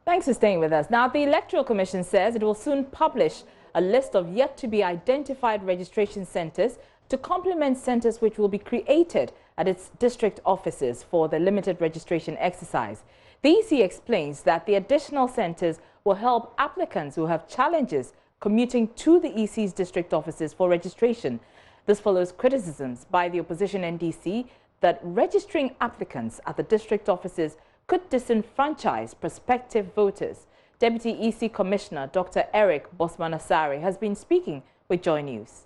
Thanks for staying with us. Now, the Electoral Commission says it will soon publish a list of yet-to-be-identified registration centres to complement centres which will be created at its district offices for the limited registration exercise. The EC explains that the additional centres will help applicants who have challenges commuting to the EC's district offices for registration. This follows criticisms by the opposition NDC that registering applicants at the district offices could disenfranchise prospective voters. Deputy EC Commissioner Dr. Eric Bosmanasare has been speaking with Joy News.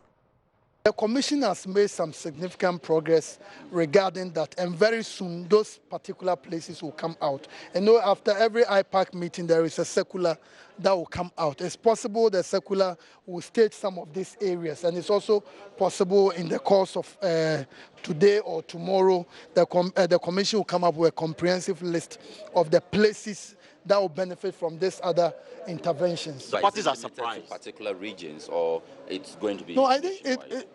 The Commission has made some significant progress regarding that, and very soon those particular places will come out. And after every IPAC meeting, there is a circular that will come out. It's possible the circular will state some of these areas, and it's also possible in the course of today or tomorrow, the Commission will come up with a comprehensive list of the places that will benefit from this other interventions. So parties are surprised to particular regions, or it's going to be? No, I think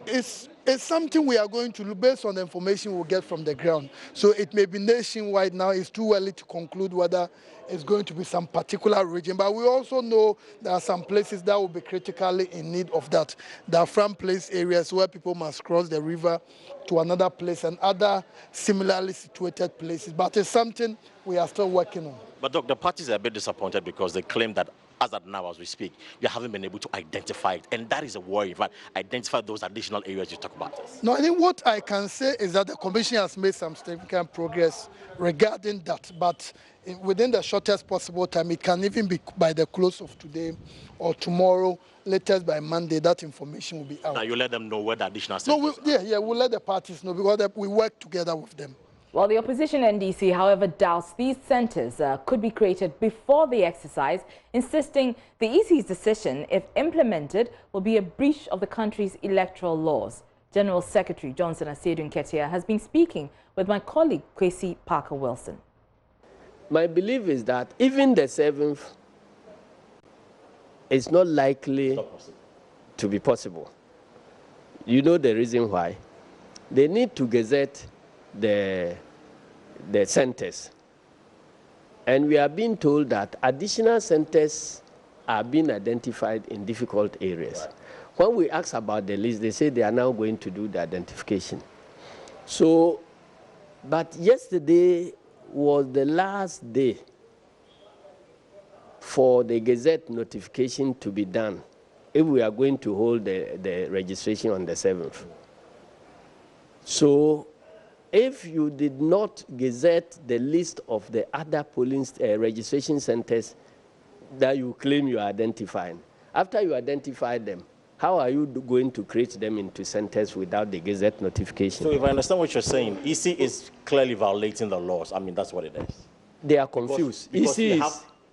it's something we are going to look based on the information we'll get from the ground. So it may be nationwide now. It's too early to conclude whether it's going to be some particular region. But we also know there are some places that will be critically in need of that. There are from place areas where people must cross the river to another place and other similarly situated places. But it's something we are still working on. But Doc, the parties are a bit disappointed because they claim that as of now, as we speak, you haven't been able to identify it. And that is a worry, in fact, identify those additional areas you talk about. No, I think what I can say is that the Commission has made some significant progress regarding that. But within the shortest possible time, it can even be by the close of today or tomorrow, latest by Monday, that information will be out. Now you let them know where the additional centers are. We'll let the parties know because we work together with them. Well, the opposition NDC, however, doubts these centres could be created before the exercise, insisting the EC's decision, if implemented, will be a breach of the country's electoral laws. General Secretary Johnson Asiedu Nketia has been speaking with my colleague Kwesi Parker-Wilson. My belief is that even the 7th is not likely to be possible. You know the reason why. They need to gazette the centers. And we are being told that additional centers are being identified in difficult areas. Right. When we ask about the list, they say they are now going to do the identification. So, but yesterday was the last day for the Gazette notification to be done if we are going to hold the registration on the 7th. So, if you did not gazette the list of the other polling registration centers that you claim you are identifying, after you identify them, how are you going to create them into centers without the gazette notification? So if I understand what you're saying, EC is clearly violating the laws. I mean, that's what it is. They are confused.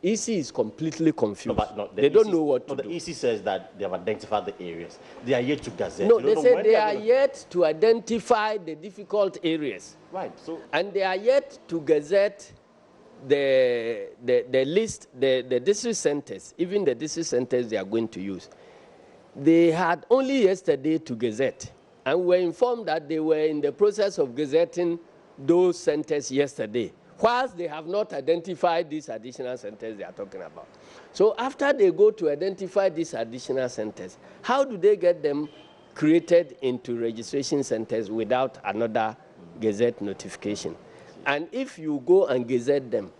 EC is completely confused. No, they don't know what to do. The EC says that they have identified the areas. They are yet to gazette. No, they say they are yet to identify the difficult areas. Right. So, and they are yet to gazette the list, the district centers, even the district centers they are going to use. They had only yesterday to gazette, and were informed that they were in the process of gazetting those centers yesterday, whilst they have not identified these additional centers they are talking about. So after they go to identify these additional centers, how do they get them created into registration centers without another gazette notification? And if you go and gazette them,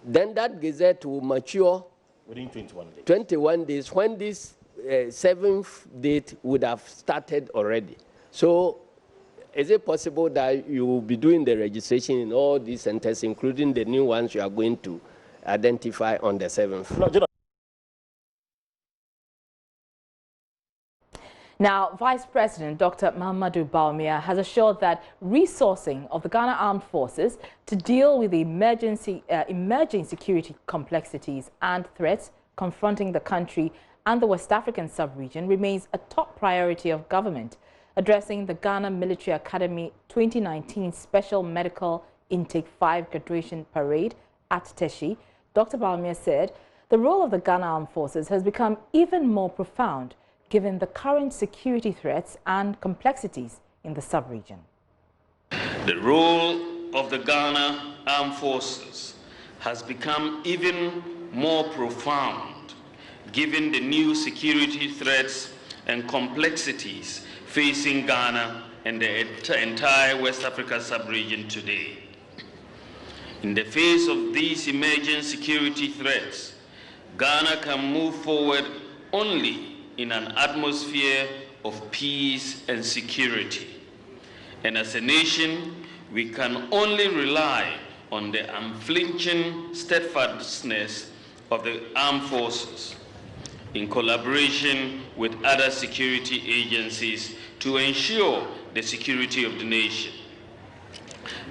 then that gazette will mature within 21 days. 21 days, when this 7th date would have started already. So is it possible that you will be doing the registration in all these centers, including the new ones you are going to identify on the 7th? No, Now, Vice President Dr. Mahamudu has assured that resourcing of the Ghana Armed Forces to deal with the emerging security complexities and threats confronting the country and the West African sub-region remains a top priority of government. Addressing the Ghana Military Academy 2019 Special Medical Intake 5 graduation parade at Teshi, Dr. Bawku said the role of the Ghana Armed Forces has become even more profound given the current security threats and complexities in the sub-region. The role of the Ghana Armed Forces has become even more profound given the new security threats and complexities facing Ghana and the entire West Africa sub-region today. In the face of these emerging security threats, Ghana can move forward only in an atmosphere of peace and security. And as a nation, we can only rely on the unflinching steadfastness of the armed forces in collaboration with other security agencies to ensure the security of the nation.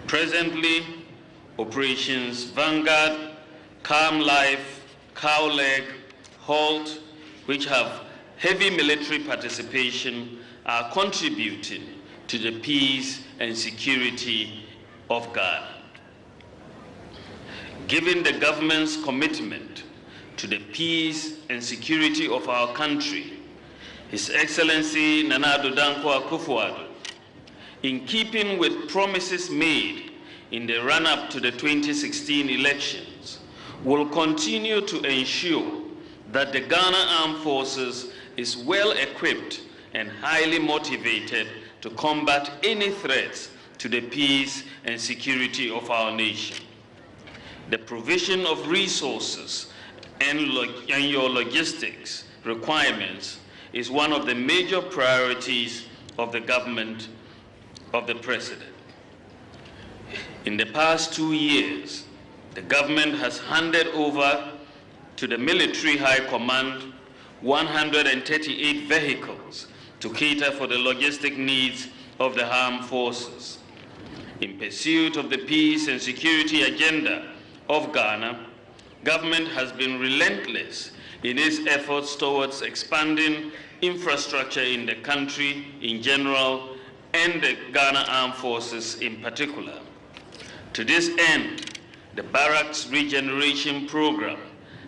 Presently, Operations Vanguard, Calm Life, Cowleg, Halt, which have heavy military participation, are contributing to the peace and security of Ghana. Given the government's commitment to the peace and security of our country, His Excellency Nana Addo Dankwa Akufo-Addo, in keeping with promises made in the run-up to the 2016 elections, will continue to ensure that the Ghana Armed Forces is well equipped and highly motivated to combat any threats to the peace and security of our nation. The provision of resources and your logistics requirements is one of the major priorities of the government of the President. In the past 2 years, the government has handed over to the Military High Command 138 vehicles to cater for the logistic needs of the armed forces. In pursuit of the peace and security agenda of Ghana, government has been relentless in its efforts towards expanding infrastructure in the country in general and the Ghana Armed Forces in particular. To this end, the Barracks Regeneration Program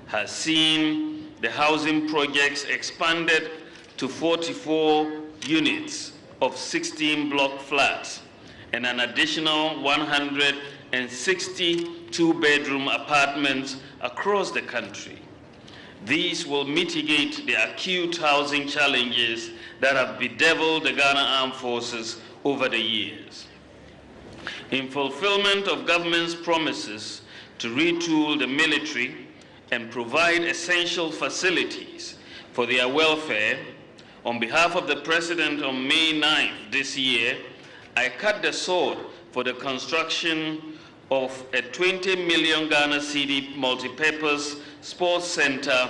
has seen the housing projects expanded to 44 units of 16 block flats and an additional 160 two-bedroom apartments across the country. These will mitigate the acute housing challenges that have bedeviled the Ghana Armed Forces over the years. In fulfillment of government's promises to retool the military and provide essential facilities for their welfare, on behalf of the President on May 9th this year, I cut the sword for the construction of a 20 million Ghana cedi multi-purpose sports center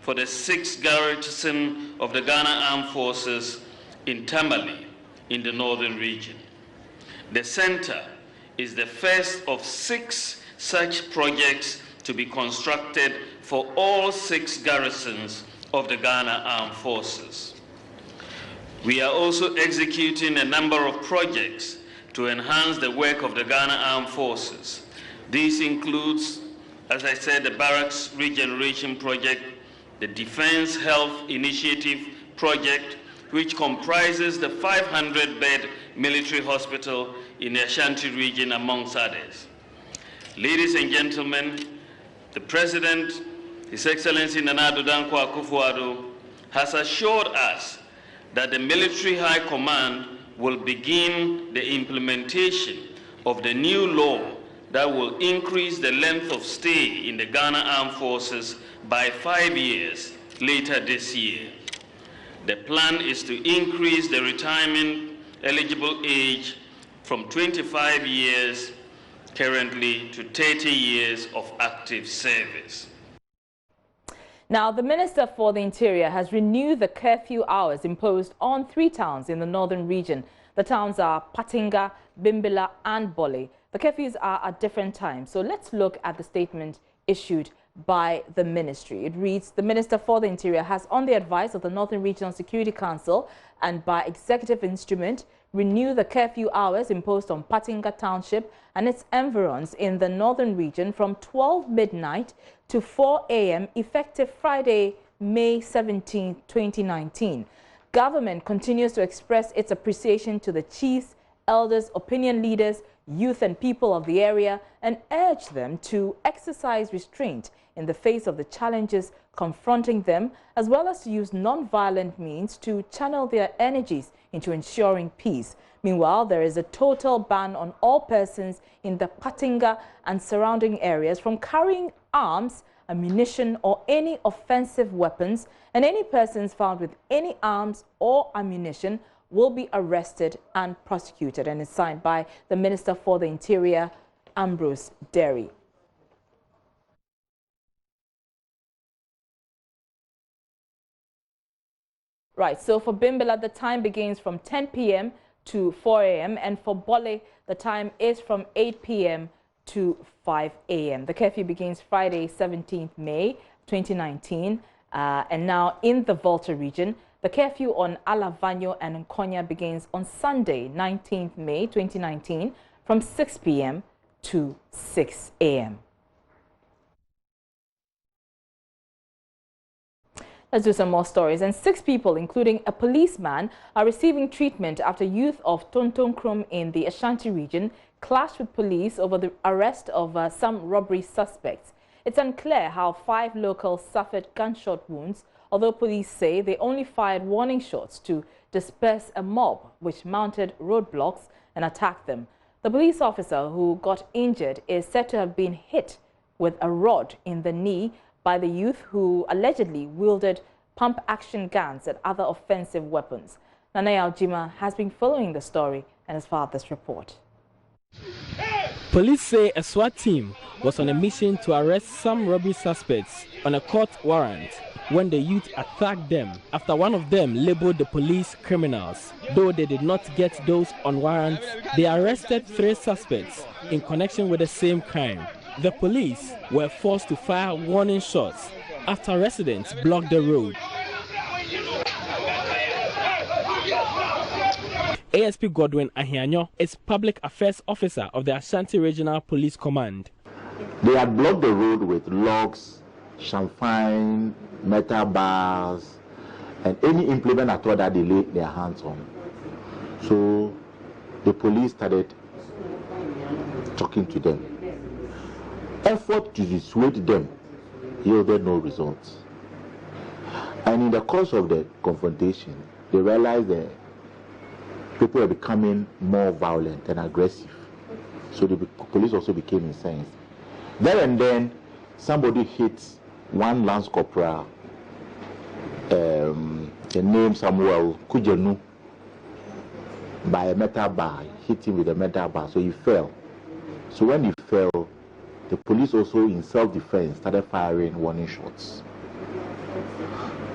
for the 6th garrison of the Ghana Armed Forces in Tamale in the northern region. The center is the first of 6 such projects to be constructed for all 6 garrisons of the Ghana Armed Forces. We are also executing a number of projects to enhance the work of the Ghana Armed Forces. This includes, as I said, the Barracks Regeneration Project, the Defense Health Initiative Project, which comprises the 500-bed military hospital in the Ashanti region, amongst others. Ladies and gentlemen, the President, His Excellency Nana Addo Dankwa Akufo-Addo, has assured us that the Military High Command will begin the implementation of the new law that will increase the length of stay in the Ghana Armed Forces by 5 years later this year. The plan is to increase the retirement eligible age from 25 years currently to 30 years of active service. Now, the Minister for the Interior has renewed the curfew hours imposed on 3 towns in the northern region. The towns are Patinga, Bimbilla and Bole. The curfews are at different times. So let's look at the statement issued by the ministry. It reads, the Minister for the Interior has, on the advice of the Northern Regional Security Council and by executive instrument, renewed the curfew hours imposed on Patinga Township and its environs in the northern region from 12 midnight to 4 a.m. effective Friday, May 17, 2019. Government continues to express its appreciation to the chiefs, elders, opinion leaders, youth and people of the area and urged them to exercise restraint in the face of the challenges confronting them, as well as to use non-violent means to channel their energies into ensuring peace. Meanwhile, there is a total ban on all persons in the Patinga and surrounding areas from carrying arms, ammunition or any offensive weapons, and any persons found with any arms or ammunition will be arrested and prosecuted, and is signed by the Minister for the Interior, Ambrose Derry. Right, so for Bimbala, the time begins from 10 p.m. to 4 a.m. and for Bole, the time is from 8 p.m. to 5 a.m. The curfew begins Friday, 17th May 2019. And now in the Volta region, the curfew on Alavanyo and Nkonya begins on Sunday, 19th May 2019 from 6 p.m. to 6 a.m. Let's do some more stories. And 6 people, including a policeman, are receiving treatment after youth of Tontonkrom in the Ashanti region clashed with police over the arrest of some robbery suspects. It's unclear how 5 locals suffered gunshot wounds, although police say they only fired warning shots to disperse a mob which mounted roadblocks and attacked them. The police officer who got injured is said to have been hit with a rod in the knee by the youth who allegedly wielded pump-action guns and other offensive weapons. Nanaya Aljima has been following the story and has filed this report. Police say a SWAT team was on a mission to arrest some robbery suspects on a court warrant when the youth attacked them after one of them labeled the police criminals. Though they did not get those on warrant, they arrested 3 suspects in connection with the same crime. The police were forced to fire warning shots after residents blocked the road. ASP Godwin Ahianyo is Public Affairs Officer of the Ashanti Regional Police Command. They had blocked the road with logs, champagne, metal bars, and any implement at all that they laid their hands on. So the police started talking to them. Effort to dissuade them yielded no results. And in the course of the confrontation, they realized that people were becoming more violent and aggressive. So the police also became incensed. There and then, somebody hit one lance corporal, the name Samuel Kujenu, by a metal bar. Hit him with a metal bar, so he fell. So when he fell, the police also, in self-defense, started firing warning shots.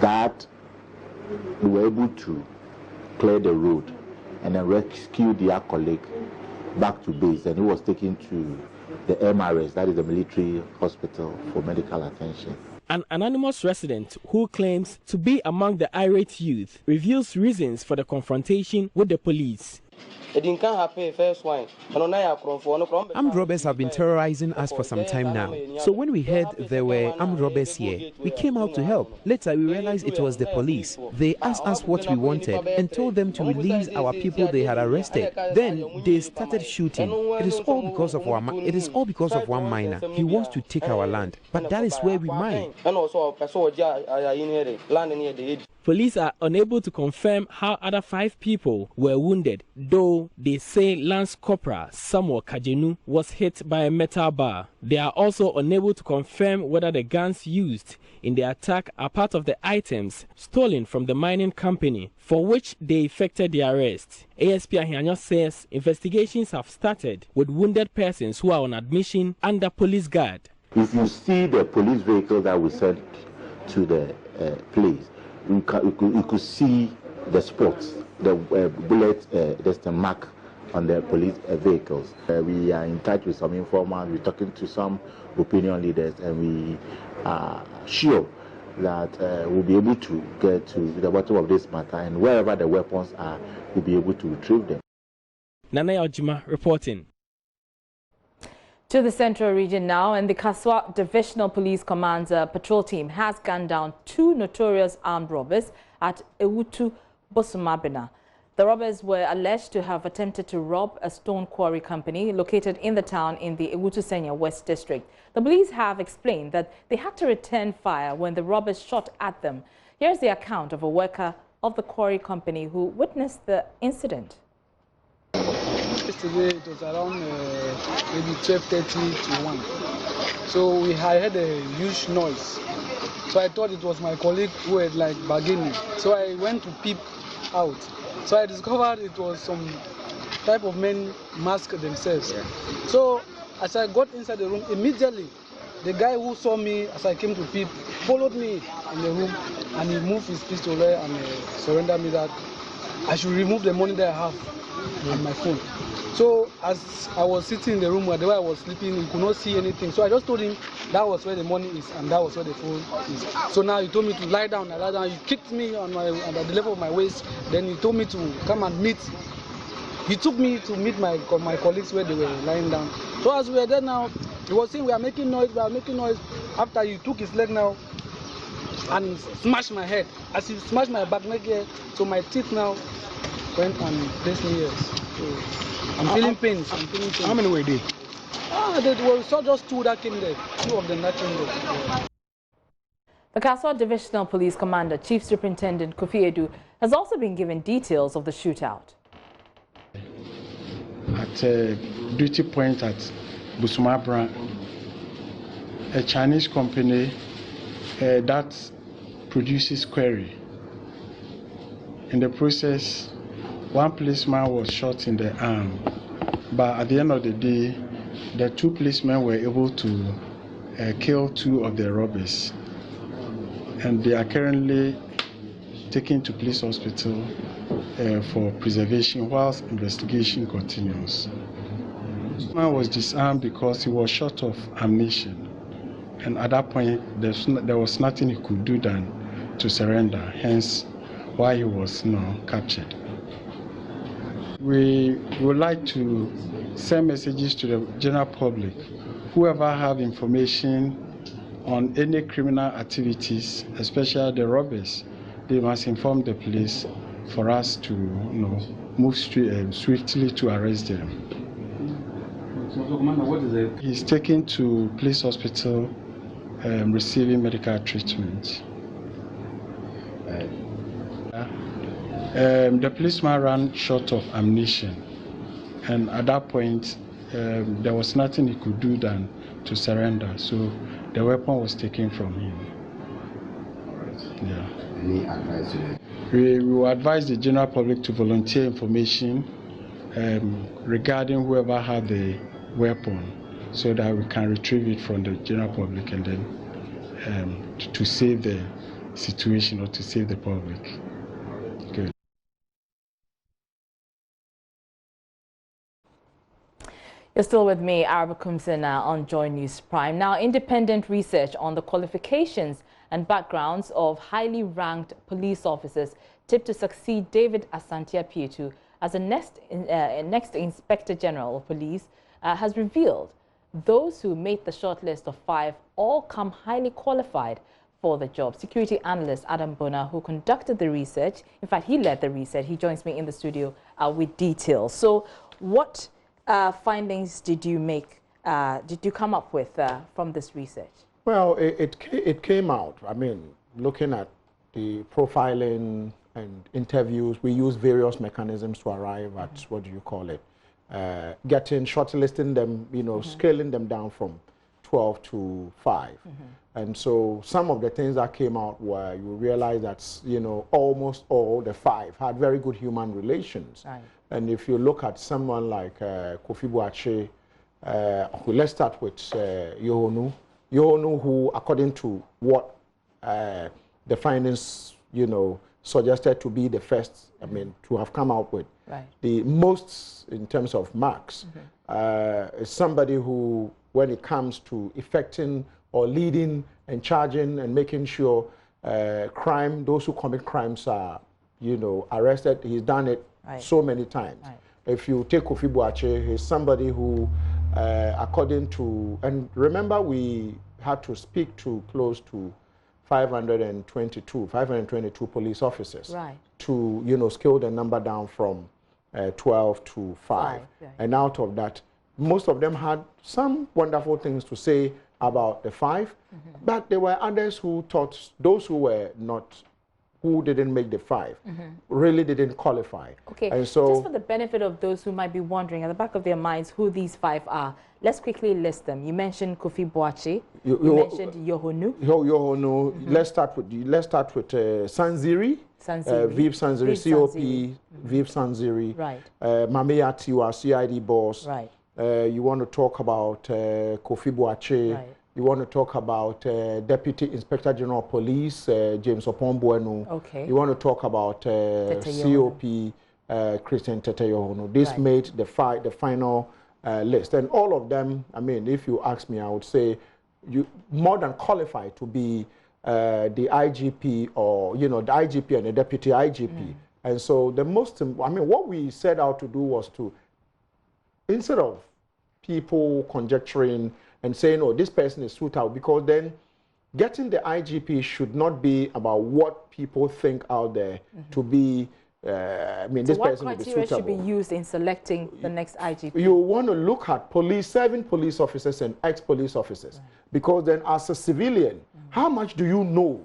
That we were able to clear the road and then rescue their colleague back to base, and he was taken to the MRS, that is the military hospital, for medical attention. An anonymous resident who claims to be among the irate youth reveals reasons for the confrontation with the police. Armed robbers have been terrorizing us for some time now. So when we heard there were armed robbers here, we came out to help. Later we realized it was the police. They asked us what we wanted and told them to release our people they had arrested. Then they started shooting. It is all because of one miner. He wants to take our land, but that is where we mine. Police are unable to confirm how other 5 people were wounded, though they say Lance Corporal Samuel Kajenu was hit by a metal bar. They are also unable to confirm whether the guns used in the attack are part of the items stolen from the mining company, for which they effected the arrest. ASP Ahianyo says investigations have started with wounded persons who are on admission under police guard. If you see the police vehicle that we sent to the place, you could see the spots, the bullet, there's the mark on the police vehicles. We are in touch with some informants, we're talking to some opinion leaders, and we are sure that we'll be able to get to the bottom of this matter, and wherever the weapons are, we'll be able to retrieve them. Nanaya Aljima reporting. To the Central Region now, and the Kaswa Divisional Police Command's patrol team has gunned down 2 notorious armed robbers at Ewutu, Bosumabina. The robbers were alleged to have attempted to rob a stone quarry company located in the town in the Ewutusenya West District. The police have explained that they had to return fire when the robbers shot at them. Here's the account of a worker of the quarry company who witnessed the incident. Yesterday it was around maybe 12:30 to 1. So I heard a huge noise. So I thought it was my colleague who had like bargaining. So I went to peep out. So I discovered it was some type of men masked themselves. Yeah. So as I got inside the room, immediately the guy who saw me as I came to peep followed me in the room, and he moved his pistol there and surrendered me that I should remove the money that I have on my phone. So as I was sitting in the room where the way I was sleeping, he could not see anything. So I just told him that was where the money is and that was where the phone is. So now he told me to lie down. I lie down. He kicked me on the level of my waist. Then he told me to come and meet. He took me to meet my colleagues where they were lying down. So as we were there now, he was saying we are making noise, we are making noise. After he took his leg now and smashed my head. As he smashed my back neck here, so my teeth now went and placed me here. So I'm feeling pains. I'm feeling pains. How many were they? There were just two that came there. Two of them that came there. Yeah. The Kaswa Divisional Police Commander, Chief Superintendent Curfew, has also been given details of the shootout. At a duty point at Busumabra, a Chinese company that produces quarry. In the process, one policeman was shot in the arm, but at the end of the day, the two policemen were able to kill two of the robbers, and they are currently taken to police hospital for preservation whilst investigation continues. The man was disarmed because he was short of ammunition, and at that point there was nothing he could do than to surrender, hence why he was captured. We would like to send messages to the general public. Whoever have information on any criminal activities, especially the robbers, they must inform the police for us to move swiftly to arrest them. What is it? He's taken to police hospital receiving medical treatment. The policeman ran short of ammunition, and at that point there was nothing he could do than to surrender, so the weapon was taken from him. Yeah. Any advice? We will advise the general public to volunteer information regarding whoever had the weapon, so that we can retrieve it from the general public and then to save the situation or to save the public. Good. You're still with me, Araba Kumsin, on Joy News Prime. Now, independent research on the qualifications and backgrounds of highly ranked police officers tipped to succeed David Asante as the next Inspector General of Police has revealed those who made the shortlist of 5 all come highly qualified for the job. Security analyst Adam Bona, who conducted the research, in fact, he led the research. He joins me in the studio with details. So what findings did you come up with from this research? Well, it came out. I mean, looking at the profiling and interviews, we use various mechanisms to arrive at, what do you call it, shortlisting them, scaling them down from 12 to 5. And so some of the things that came out were, you realize that, almost all the 5 had very good human relations. Right. And if you look at someone like Kofi Boakye, let's start with Yohonu, who, according to what the findings, suggested to be the first, to have come out with the most in terms of marks, is somebody who, when it comes to effecting or leading and charging and making sure those who commit crimes are, arrested, he's done it so many times. Right. If you take Kofi Boakye, he's somebody who, according to, and remember we had to speak to close to 522 police officers, to, you know, scale the number down from 12 to 5. And out of that, most of them had some wonderful things to say about the 5, but there were others who thought those who were not, who didn't make the 5, really didn't qualify. Okay, and so, just for the benefit of those who might be wondering at the back of their minds who these 5 are, let's quickly list them. You mentioned Kofi Boakye, you mentioned Yohonu. Yohonu. Let's start with Sanziri. Viv Sanziri, COP, Viv Sanziri. Right. Mamea Tiwa, CID boss. Right. You want to talk about Kofi Boakye. Right. You want to talk about Deputy Inspector General of Police, James Opombuenu. Okay. You want to talk about COP, Christian Tete Yohonu. This made the final list. And all of them, I mean, if you ask me, I would say you more than qualified to be the IGP, or, you know, the IGP and the Deputy IGP. And so the most, I mean, what we set out to do was to, instead of people conjecturing and saying, oh, this person is Shootout, because then getting the IGP should not be about what people think out there to be, I mean, so this person will be suitable. What criteria should be used in selecting the next IGP? You want to look at serving police officers and ex-police officers, because then as a civilian, how much do you know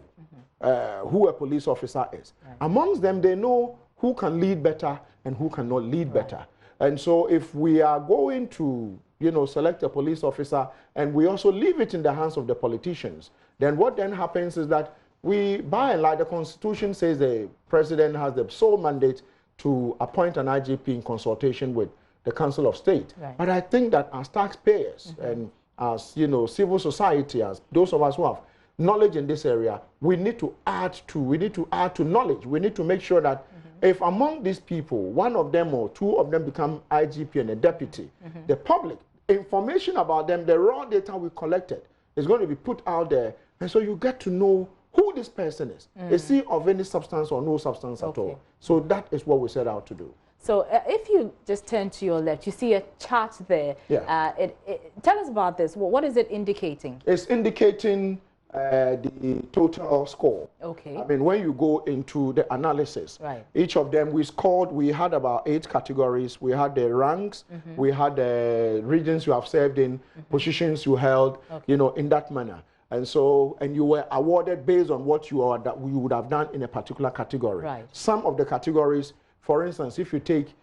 who a police officer is? Amongst them, they know who can lead better and who cannot lead better. And so if we are going to, you know, select a police officer and we also leave it in the hands of the politicians, then what then happens is that we, by and large, the Constitution says the president has the sole mandate to appoint an IGP in consultation with the Council of State. But I think that as taxpayers and as, you know, civil society, as those of us who have knowledge in this area, we need to add to knowledge. We need to make sure that if among these people, one of them or 2 of them become IGP and a deputy, the public information about them, the raw data we collected, is going to be put out there, and so you get to know who this person is. Is he of any substance or no substance at all? So that is what we set out to do. So if you just turn to your left, you see a chart there. Tell us about this. What is it indicating? It's indicating the total score. Okay. I mean, when you go into the analysis, each of them we had about 8 categories. We had the ranks, we had the regions you have served in, positions you held, you know, in that manner. And so, and you were awarded based on what you would have done in a particular category. Some of the categories, for instance, if you take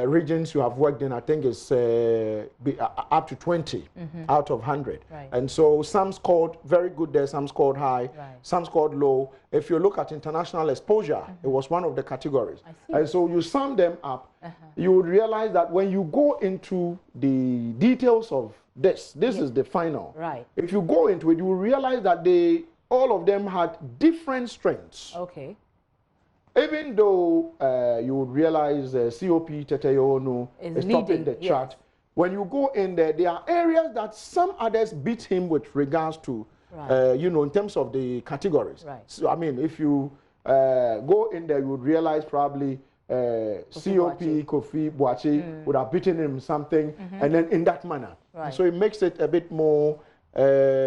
regions you have worked in, I think it's up to 20 out of 100. And so some scored very good there, some scored high, some scored low. If you look at international exposure, it was one of the categories. And so you sum them up, you would realize that when you go into the details of this is the final. If you go into it, you will realize that all of them had different strengths. Even though you would realize COP Tete Yohonu is topping the chart, when you go in there, there are areas that some others beat him with regards to, you know, in terms of the categories. So, I mean, if you go in there, you would realize probably Kofi Boakye would have beaten him something, and then in that manner. So it makes it a bit more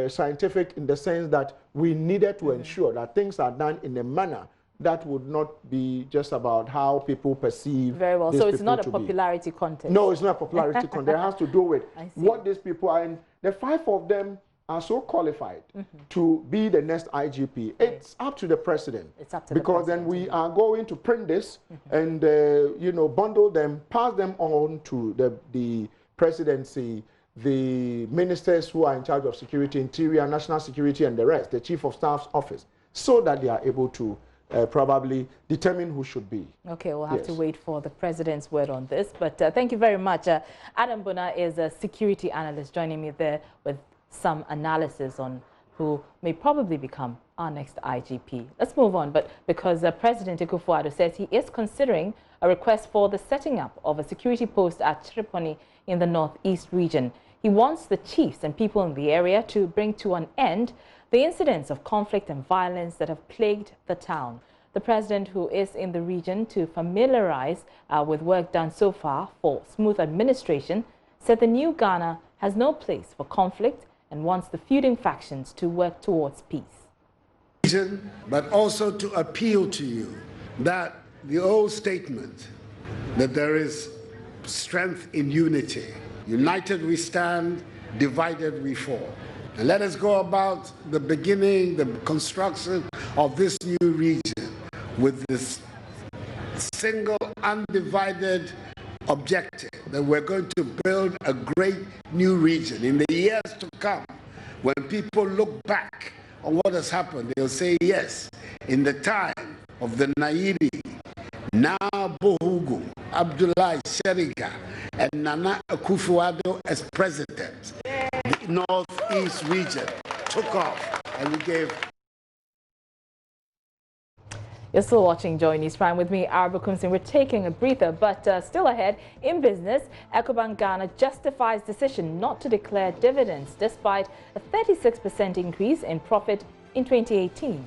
scientific in the sense that we needed to ensure that things are done in a manner that would not be just about how people perceive. Very well. So it's not a popularity contest. No, it's not a popularity contest. It has to do with what these people are, and the 5 of them are so qualified to be the next IGP. It's up to the president. It's up to because the president. Then we are going to print this and you know, bundle them, pass them on to the presidency, the ministers who are in charge of security, interior, national security, and the rest, the chief of staff's office, so that they are able to probably determine who should be. Okay, we'll have to wait for the president's word on this. But thank you very much. Adam Bona is a security analyst joining me there with some analysis on who may probably become our next IGP. Let's move on. But because President Akufo-Addo says he is considering a request for the setting up of a security post at Trapani in the northeast region. He wants the chiefs and people in the area to bring to an end the incidents of conflict and violence that have plagued the town. The president, who is in the region to familiarize with work done so far for smooth administration, said the new Ghana has no place for conflict and wants the feuding factions to work towards peace. region, but also to appeal to you that the old statement that there is strength in unity. United we stand, divided we fall. And let us go about the beginning, the construction of this new region with this single, undivided objective that we're going to build a great new region. In the years to come, when people look back on what has happened, they'll say, yes, in the time of the Nairi, Na Bohugu, Abdullahi Sheriga, and Nana Akufo-Addo as president, the Northeast region took off, and we gave. You're still watching Joy News Prime with me, Arba Kumsin. We're taking a breather, but still ahead in business, Ecobank Ghana justifies decision not to declare dividends despite a 36% increase in profit in 2018.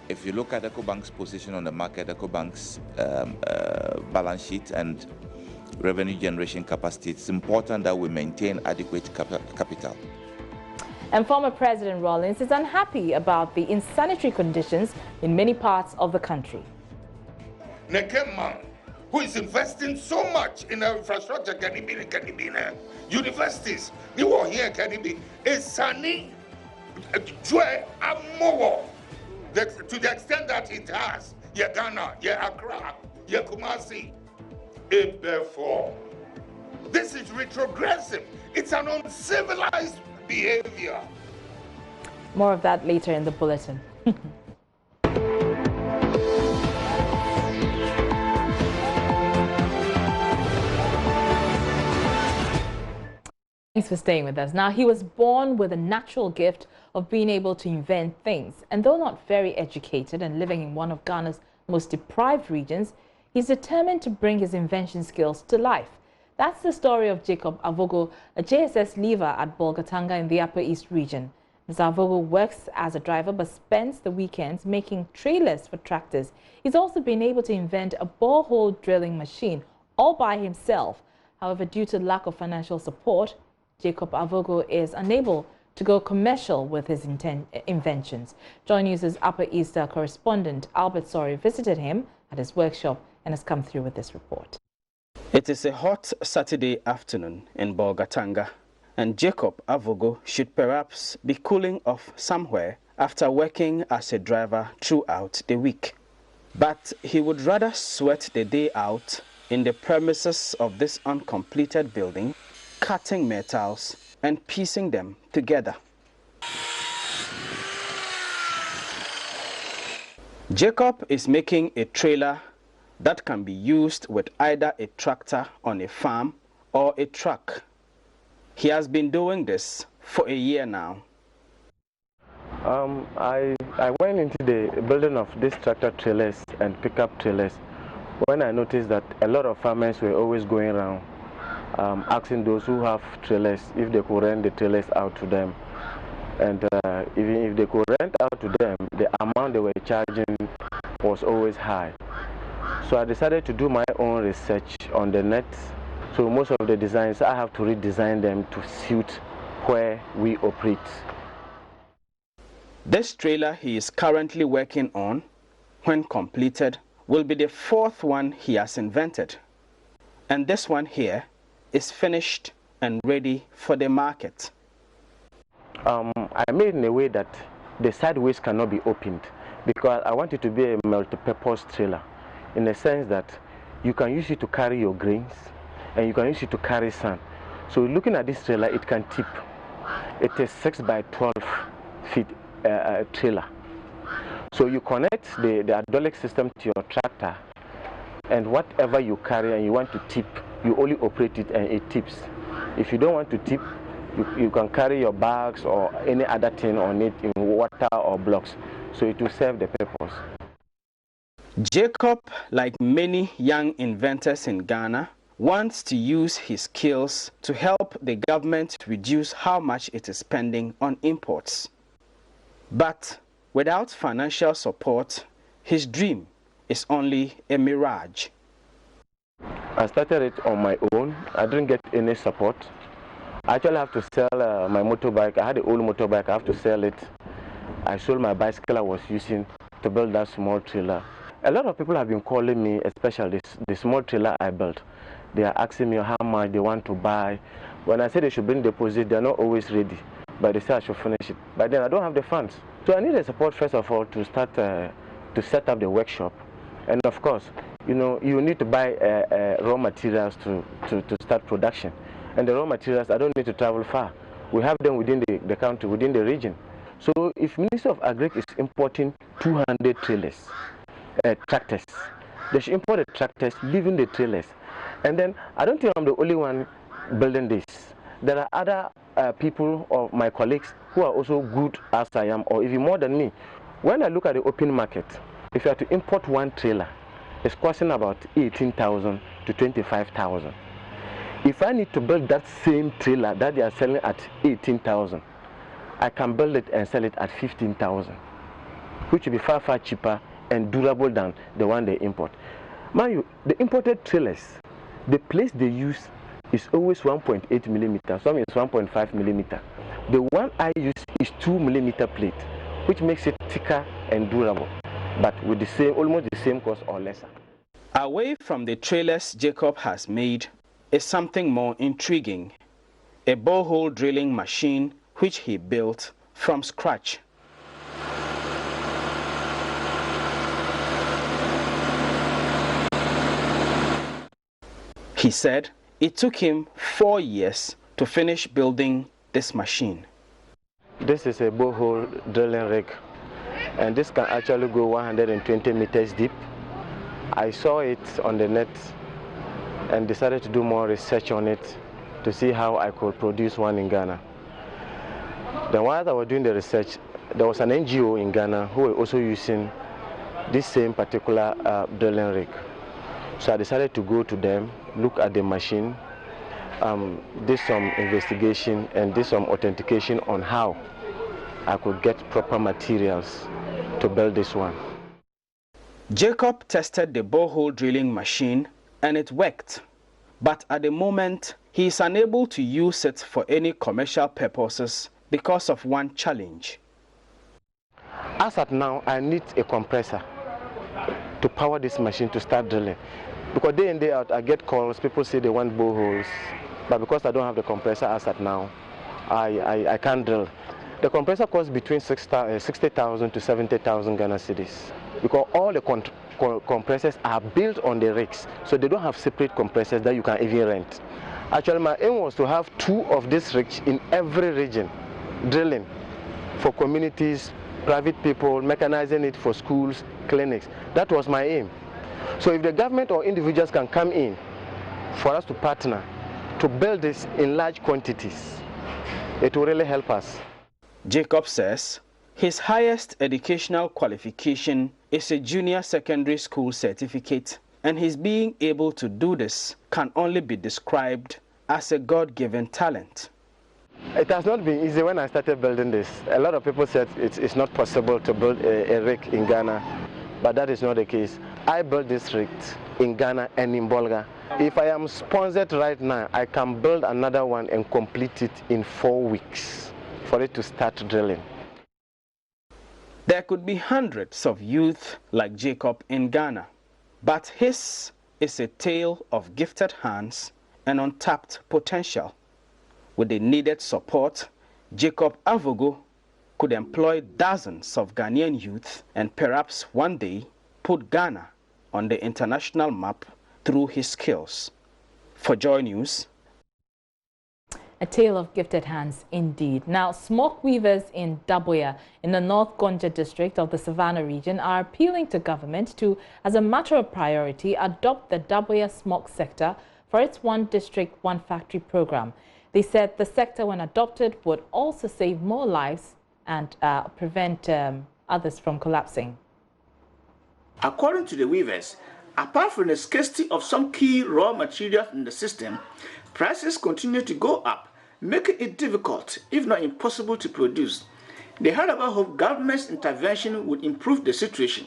If you look at Ecobank's position on the market, Ecobank's balance sheet and revenue generation capacity, it's important that we maintain adequate capital. And former President Rawlings is unhappy about the insanitary conditions in many parts of the country. Man, who is investing so much in our infrastructure, universities, you are here, is Sani, to the extent that it has, Ghana, Accra, Kumasi, therefore, this is retrogressive. It's an uncivilized behavior. More of that later in the bulletin. Thanks for staying with us. Now, he was born with a natural gift of being able to invent things. And though not very educated and living in one of Ghana's most deprived regions, he's determined to bring his invention skills to life. That's the story of Jacob Avogo, a JSS leaver at Bolgatanga in the Upper East region. Mr. Avogo works as a driver but spends the weekends making trailers for tractors. He's also been able to invent a borehole drilling machine all by himself. However, due to lack of financial support, Jacob Avogo is unable to go commercial with his inventions. Joy News' Upper East correspondent Albert Sori visited him at his workshop and has come through with this report. It is a hot Saturday afternoon in Bolgatanga, and Jacob Avogo should perhaps be cooling off somewhere after working as a driver throughout the week. But he would rather sweat the day out in the premises of this uncompleted building, cutting metals and piecing them together. Jacob is making a trailer that can be used with either a tractor on a farm or a truck. He has been doing this for a year now. I went into the building of these tractor trailers and pickup trailers when I noticed that a lot of farmers were always going around asking those who have trailers if they could rent the trailers out to them. And even if they could rent out to them, the amount they were charging was always high. So I decided to do my own research on the net. So most of the designs, I have to redesign them to suit where we operate. This trailer he is currently working on, when completed, will be the fourth one he has invented. And this one here is finished and ready for the market. I made in a way that the sideways cannot be opened because I want it to be a multi-purpose trailer in the sense that you can use it to carry your grains and you can use it to carry sand. So looking at this trailer, it can tip. It is 6 by 12 feet trailer. So you connect the hydraulic system to your tractor, and whatever you carry and you want to tip, you only operate it and it tips. If you don't want to tip, you can carry your bags or any other thing on it in water or blocks. So it will serve the purpose. Jacob, like many young inventors in Ghana, wants to use his skills to help the government reduce how much it is spending on imports. But without financial support, his dream is only a mirage. I started it on my own. I didn't get any support. I actually have to sell my motorbike. I had an old motorbike. I have to sell it. I sold my bicycle I was using to build that small trailer. A lot of people have been calling me, especially the small trailer I built. They are asking me how much they want to buy. When I say they should bring deposit, they are not always ready, but they say I should finish it. But then I don't have the funds. So I need the support, first of all, to start to set up the workshop. And of course, you know, you need to buy raw materials to start production. And the raw materials, I don't need to travel far. We have them within the country, within the region. So if Ministry of Agric is importing 200 trailers, tractors, they should import the tractors, leaving the trailers. And then I don't think I'm the only one building this. There are other people or my colleagues who are also good as I am, or even more than me. When I look at the open market, if you have to import one trailer, it's costing about 18,000 to 25,000. If I need to build that same trailer that they are selling at 18,000, I can build it and sell it at 15,000, which will be far, far cheaper and durable than the one they import. Mind you, the imported trailers, the place they use is always 1.8 millimeter, some is 1.5 millimeter. The one I use is 2 millimeter plate, which makes it thicker and durable, but with the same, almost the same cost or lesser. Away from the trailers Jacob has made is something more intriguing, a borehole drilling machine which he built from scratch. He said it took him 4 years to finish building this machine. This is a borehole drilling rig, and this can actually go 120 meters deep. I saw it on the net and decided to do more research on it to see how I could produce one in Ghana. Then while I was doing the research, there was an NGO in Ghana who were also using this same particular drilling rig. So I decided to go to them, look at the machine, did some investigation and did some authentication on how I could get proper materials to build this one. Jacob tested the borehole drilling machine and it worked, but at the moment he is unable to use it for any commercial purposes because of one challenge. As at now, I need a compressor to power this machine to start drilling. Because day in, day out, I get calls, people say they want boreholes, but because I don't have the compressor as at now, I can't drill. The compressor costs between 60,000 to 70,000 Ghana cedis, because all the compressors are built on the rigs, so they don't have separate compressors that you can even rent. Actually, my aim was to have 2 of these rigs in every region, drilling for communities, private people, mechanizing it for schools, clinics. That was my aim. So if the government or individuals can come in for us to partner to build this in large quantities, it will really help us. Jacob says his highest educational qualification is a junior secondary school certificate, and his being able to do this can only be described as a God-given talent. It has not been easy when I started building this. A lot of people said it's not possible to build a rig in Ghana, but that is not the case. I built this rig in Ghana and in Bolga. If I am sponsored right now, I can build another one and complete it in 4 weeks for it to start drilling. There could be hundreds of youth like Jacob in Ghana, but his is a tale of gifted hands and untapped potential. With the needed support, Jacob Avogo could employ dozens of Ghanaian youth and perhaps one day put Ghana on the international map through his skills. For Joy News. A tale of gifted hands indeed. Now, smoke weavers in Daboya in the North Gonja district of the Savannah region are appealing to government to, as a matter of priority, adopt the Daboya Smock Sector for its One District, One Factory program. They said the sector, when adopted, would also save more lives and prevent others from collapsing. According to the weavers, apart from the scarcity of some key raw materials in the system, prices continue to go up, making it difficult, if not impossible, to produce. They however hope government's intervention would improve the situation.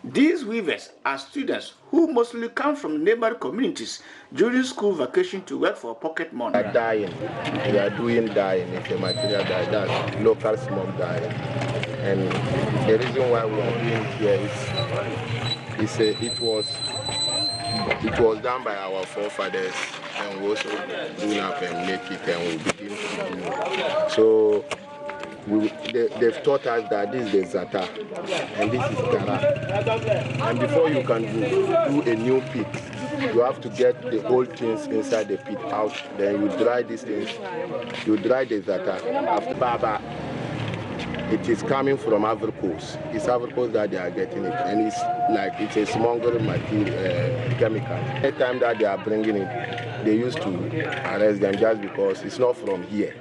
These weavers are students who mostly come from neighboring communities during school vacation to work for pocket money. We are doing dyeing. It's a material that's local smoke dyeing. And the reason why we are doing here is it was done by our forefathers, and we also grown up and make it, and we begin to do. So they've taught us that this is the Zata and this is Gara. And before you can do a new pit, you have to get the old things inside the pit out. Then you dry these things. You dry the Zata. After Baba, it is coming from Ivory Coast. It's Ivory Coast that they are getting it, and it's a smuggled material, chemical. Every time that they are bringing it, they used to arrest them just because it's not from here.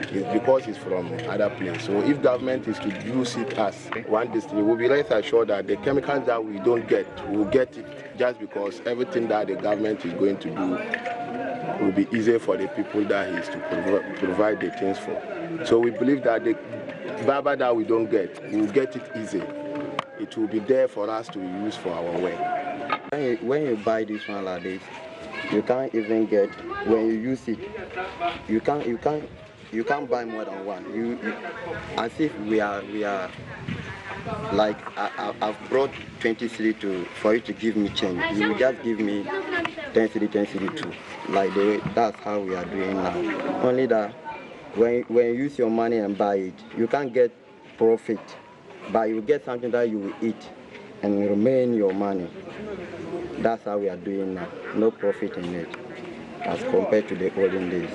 It's because it's from other place. So if government is to use it as one district, we'll be rest assured that the chemicals that we don't get, we'll get it just because everything that the government is going to do will be easier for the people that is to provide the things for. So we believe that the Baba that we don't get, we'll get it easy. It will be there for us to use for our work. When you buy this one like this, you can't even get, when you use it, you can't buy more than one. As if we are like I've brought 20 cedi for you to give me change. You will just give me 10 cedi too. Like that's how we are doing now. Only that when you use your money and buy it, you can't get profit, but you get something that you will eat and remain your money. That's how we are doing now. No profit in it as compared to the olden days.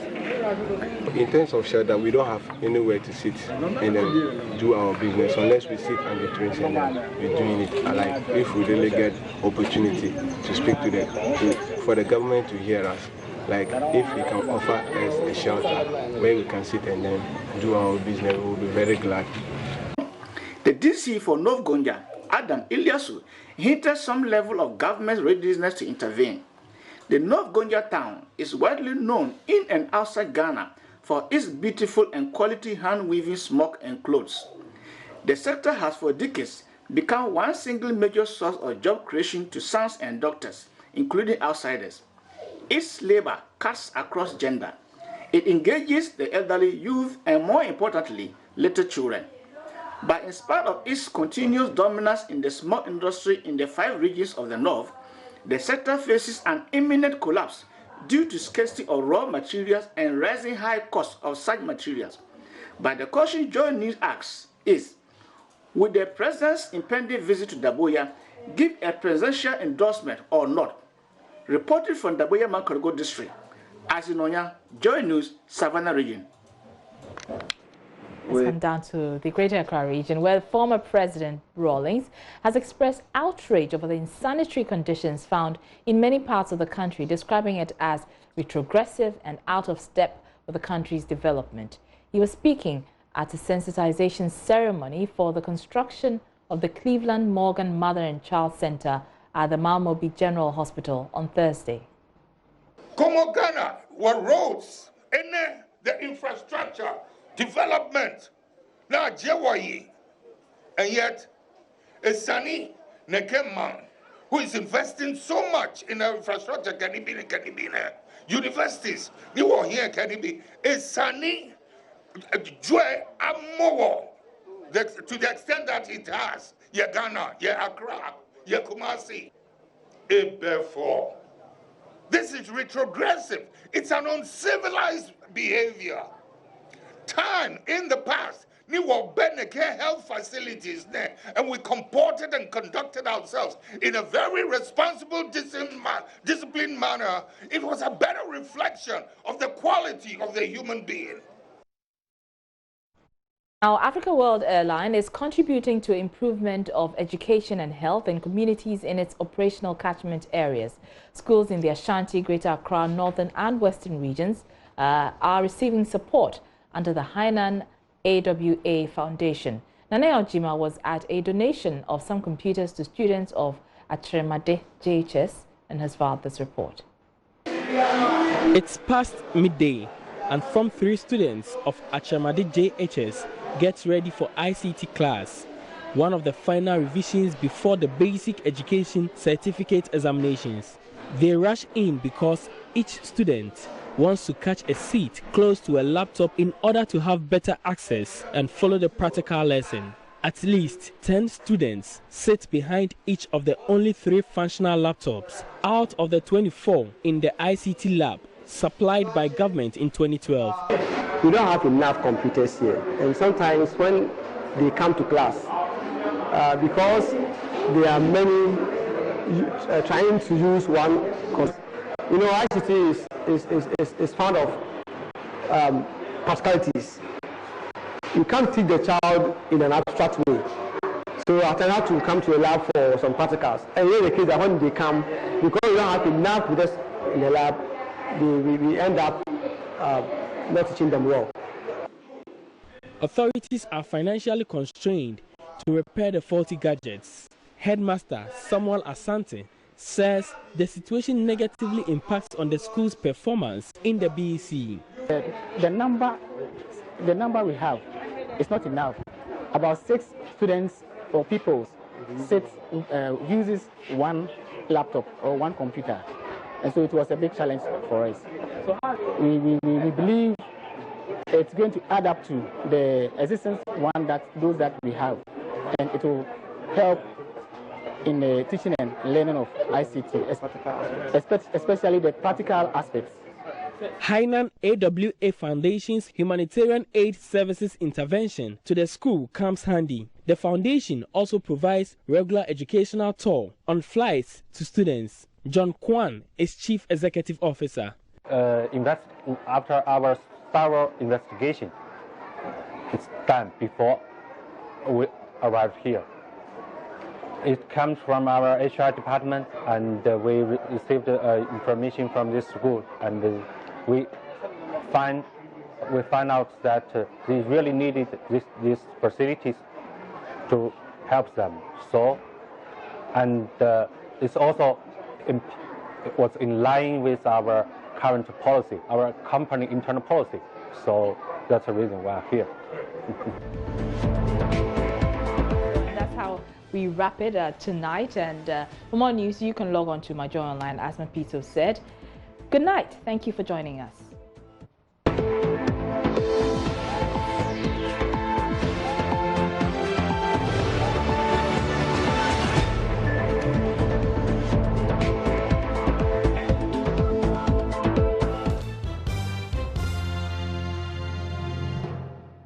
In terms of shelter, we don't have anywhere to sit and then do our business unless we sit on the trains and then we're doing it. Like if we really get opportunity to speak to them, for the government to hear us, like if we can offer us a shelter where we can sit and then do our business, we will be very glad. The DC for North Gonja, Adam Ilyasu, hinted some level of government's readiness to intervene. The North Gonja town is widely known in and outside Ghana for its beautiful and quality hand-weaving smock and clothes. The sector has for decades become one single major source of job creation to sons and daughters, including outsiders. Its labor cuts across gender. It engages the elderly, youth, and more importantly, little children. But in spite of its continuous dominance in the smock industry in the 5 regions of the North, the sector faces an imminent collapse due to scarcity of raw materials and rising high costs of such materials. But the question Joy News asks is, will the president's impending visit to Daboya give a presidential endorsement or not? Reported from Daboya Makargo district, Asinonya, Joy News, Savannah region. Let's come down to the Greater Accra region, where former President Rawlings has expressed outrage over the insanitary conditions found in many parts of the country, describing it as retrogressive and out of step with the country's development. He was speaking at a sensitization ceremony for the construction of the Cleveland Morgan Mother and Child Center at the Mahamudu General Hospital on Thursday. Como Ghana, what roads, the infrastructure, development, now Jewayi, and yet a Sani Nekeman who is investing so much in the infrastructure, can it be universities, you are here, can it be a Sani Joy Amowo, to the extent that it has, ye Ghana, ye Accra, ye Kumasi, therefore. This is retrogressive. It's an uncivilized behavior. Time in the past, we were care health facilities there, and we comported and conducted ourselves in a very responsible, disciplined manner. It was a better reflection of the quality of the human being. Now, Africa World Airline is contributing to improvement of education and health in communities in its operational catchment areas. Schools in the Ashanti, Greater Accra, Northern and Western regions are receiving support under the Hainan AWA Foundation. Nane Ojima was at a donation of some computers to students of Trapani JHS and has filed this report. It's past midday, and from 3 students of Trapani JHS gets ready for ICT class, one of the final revisions before the basic education certificate examinations. They rush in because each student wants to catch a seat close to a laptop in order to have better access and follow the practical lesson. At least 10 students sit behind each of the only 3 functional laptops out of the 24 in the ICT lab supplied by government in 2012. We don't have enough computers here, and sometimes when they come to class, because there are many trying to use one, you know, ICT is fond of practicalities. You can't teach the child in an abstract way. So I have to come to a lab for some practicals. And here the kids, that when they come, because we don't have enough with us in the lab, we end up not teaching them well. Authorities are financially constrained to repair the faulty gadgets. Headmaster Samuel Ashanti says the situation negatively impacts on the school's performance in the BEC. The number we have is not enough. About 6 students or people uses one laptop or one computer, and so it was a big challenge for us. So we believe it's going to add up to the existing one those that we have, and it will help in the teaching and learning of ICT, especially the practical aspects. Hainan AWA Foundation's humanitarian aid services intervention to the school comes handy. The foundation also provides regular educational tour on flights to students. John Kwan is Chief Executive Officer. After our thorough investigation, it's done before we arrived here. It comes from our HR department, and we received information from this school, and we find out that they really needed these facilities to help them. So, and it's also it was in line with our current policy, our company internal policy. So that's the reason why I'm here. That's how we wrap it tonight. And for more news, you can log on to My Joy Online, as Mapito said. Good night. Thank you for joining us.